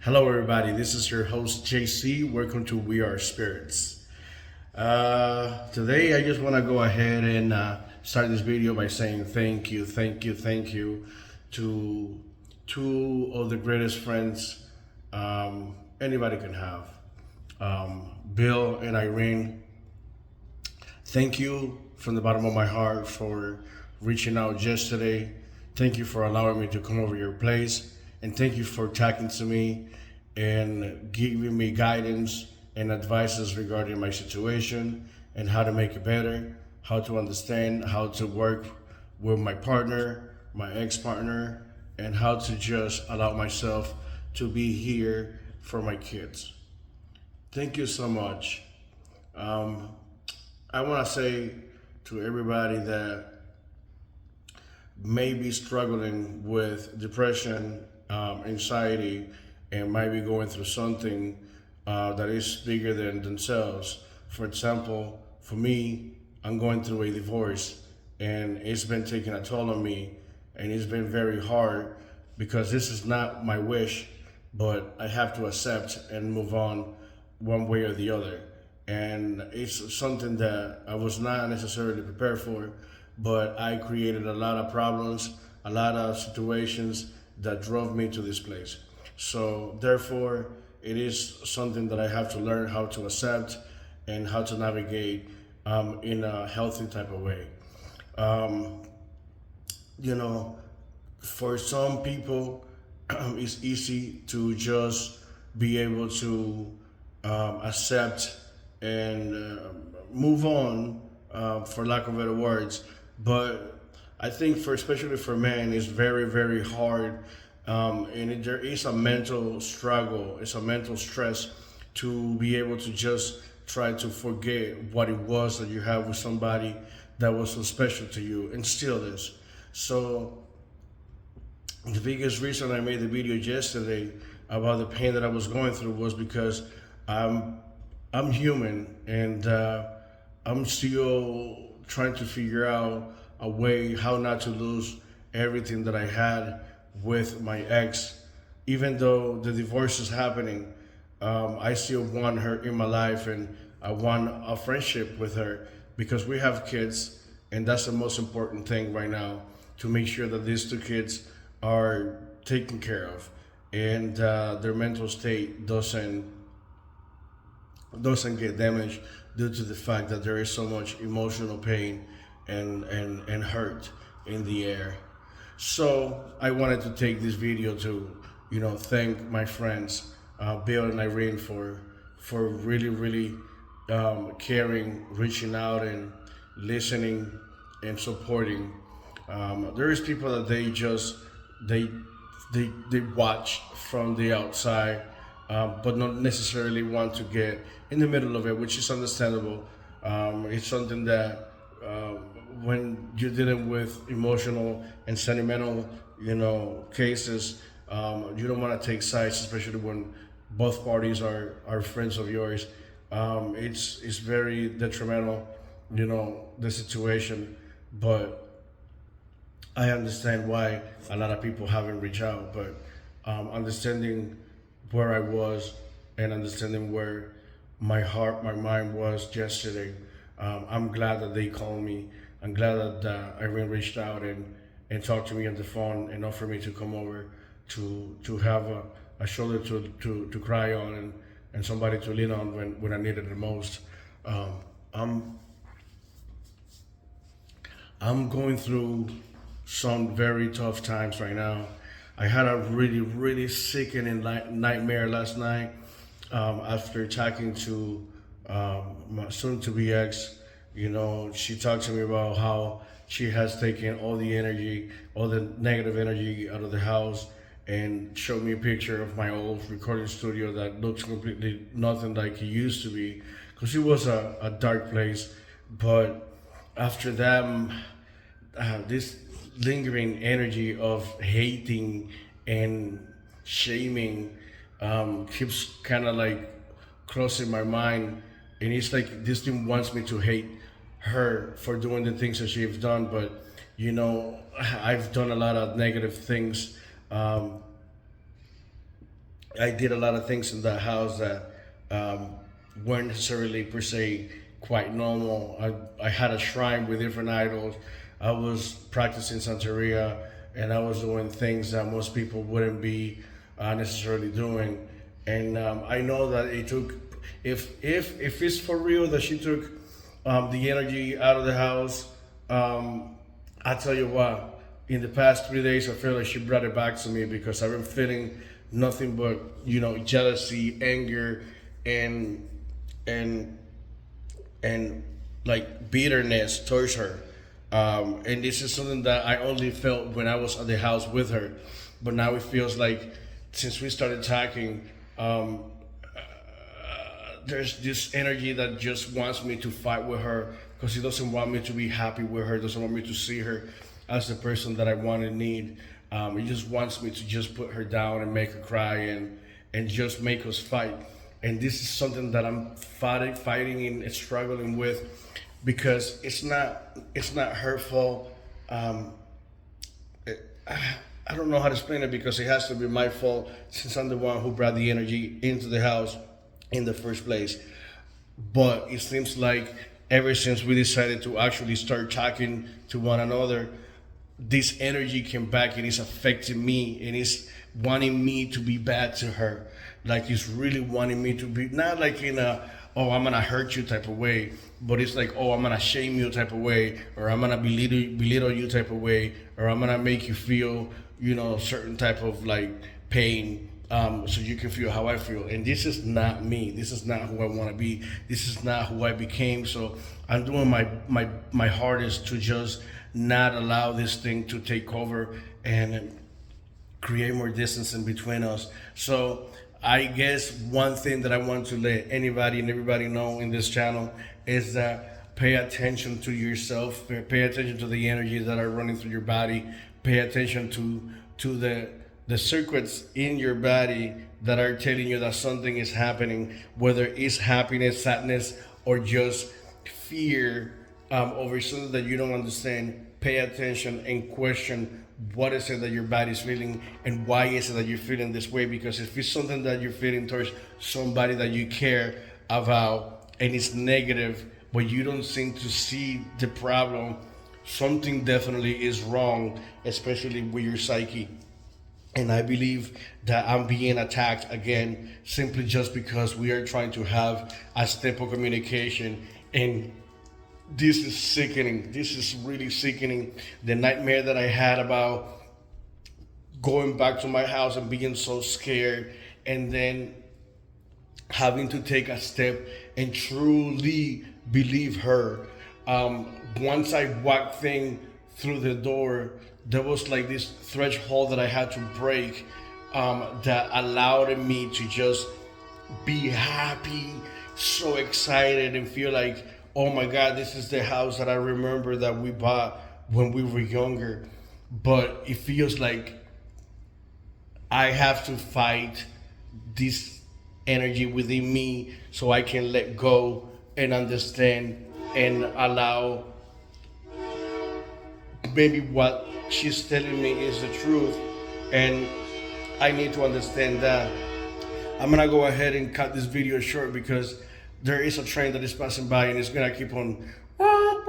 Hello, everybody. This is your host, JC. Welcome to We Are Spirits. Today, I just want to go ahead and start this video by saying thank you to two of the greatest friends anybody can have, Bill and Irene. Thank you from the bottom of my heart for reaching out yesterday. Thank you for allowing me to come over your place. And thank you for talking to me and giving me guidance and advices regarding my situation and how to make it better, how to understand, how to work with my partner, my ex-partner, and how to just allow myself to be here for my kids. Thank you so much. Um, I want to say to everybody that may be struggling with depression, anxiety, and might be going through something that is bigger than themselves. For example, for me, I'm going through a divorce, and it's been taking a toll on me, and it's been very hard because this is not my wish, but I have to accept and move on one way or the other. And it's something that I was not necessarily prepared for, but I created a lot of problems, a lot of situations that drove me to this place. So therefore, it is something that I have to learn how to accept and how to navigate in a healthy type of way. Um, you know, for some people, it's easy to just be able to accept and move on, for lack of better words. But I think for especially for men, it's very very hard, there is a mental struggle. It's a mental stress to be able to just try to forget what it was that you have with somebody that was so special to you and still is. So the biggest reason I made the video yesterday about the pain that I was going through was because I'm I'm human, and I'm still trying to figure out a way how not to lose everything that I had with my ex. Even though the divorce is happening, I still want her in my life, and I want a friendship with her because we have kids, and that's the most important thing right now, to make sure that these two kids are taken care of, and their mental state doesn't get damaged due to the fact that there is so much emotional pain and hurt in the air. So I wanted to take this video to, thank my friends, Bill and Irene, for really, really caring, reaching out, and listening and supporting. There is people that they they watch from the outside, but not necessarily want to get in the middle of it, which is understandable. It's something that when you're dealing with emotional and sentimental, cases, you don't want to take sides, especially when both parties are friends of yours. It's very detrimental, the situation, but I understand why a lot of people haven't reached out, but understanding where I was and understanding where my heart, my mind was yesterday, I'm glad that they called me. I'm glad that Irene reached out and talked to me on the phone and offered me to come over to have a shoulder to cry on, and somebody to lean on when I needed it the most. Um, I'm I'm going through some very tough times right now. I had a really, really sickening nightmare last night, after talking to my soon-to-be ex. She talked to me about how she has taken all the energy, all the negative energy out of the house, and showed me a picture of my old recording studio that looks completely nothing like it used to be, because it was a dark place. But after that, this lingering energy of hating and shaming keeps kind of like crossing my mind, and it's like this thing wants me to hate her for doing the things that she's done. But I've done a lot of negative things, I did a lot of things in that house that weren't necessarily per se quite normal. I had a shrine with different idols. I was practicing Santeria, and I was doing things that most people wouldn't be necessarily doing. And I know that it took, if it's for real that she took the energy out of the house, I tell you what, in the past 3 days, I feel like she brought it back to me because I've been feeling nothing but jealousy, anger, and and and like bitterness towards her. And this is something that I only felt when I was at the house with her, but now it feels like since we started talking, there's this energy that just wants me to fight with her because he doesn't want me to be happy with her, doesn't want me to see her as the person that I want and need. He just wants me to just put her down and make her cry and just make us fight. And this is something that I'm fighting and struggling with because it's not her fault. Um, I don't know how to explain it because it has to be my fault since I'm the one who brought the energy into the house in the first place. But it seems like ever since we decided to actually start talking to one another, this energy came back and it's affecting me and it's wanting me to be bad to her. Like it's really wanting me to be not like in a oh I'm gonna hurt you type of way, but it's like oh I'm gonna shame you type of way, or I'm gonna belittle you type of way, or I'm gonna make you feel certain type of like pain, so you can feel how I feel. And this is not me. This is not who I want to be. This is not who I became. So I'm doing my hardest to just not allow this thing to take over and create more distance in between us. So I guess one thing that I want to let anybody and everybody know in this channel is that pay attention to yourself, pay attention to the energy that are running through your body, pay attention to the circuits in your body that are telling you that something is happening, whether it's happiness, sadness, or just fear over something that you don't understand. Pay attention and question what is it that your body's feeling and why is it that you're feeling this way. Because if it's something that you're feeling towards somebody that you care about and it's negative, but you don't seem to see the problem, something definitely is wrong, especially with your psyche. And I believe that I'm being attacked again simply just because we are trying to have a step of communication. And this is sickening. This is really sickening. The nightmare that I had about going back to my house and being so scared and then having to take a step and truly believe her. Once I walked through the door, there was like this threshold that I had to break, that allowed me to just be happy, so excited, and feel like, oh my God, this is the house that I remember that we bought when we were younger. But it feels like I have to fight this energy within me so I can let go and understand and allow maybe what she's telling me is the truth, and I need to understand that. I'm gonna go ahead and cut this video short because there is a train that is passing by and it's gonna keep on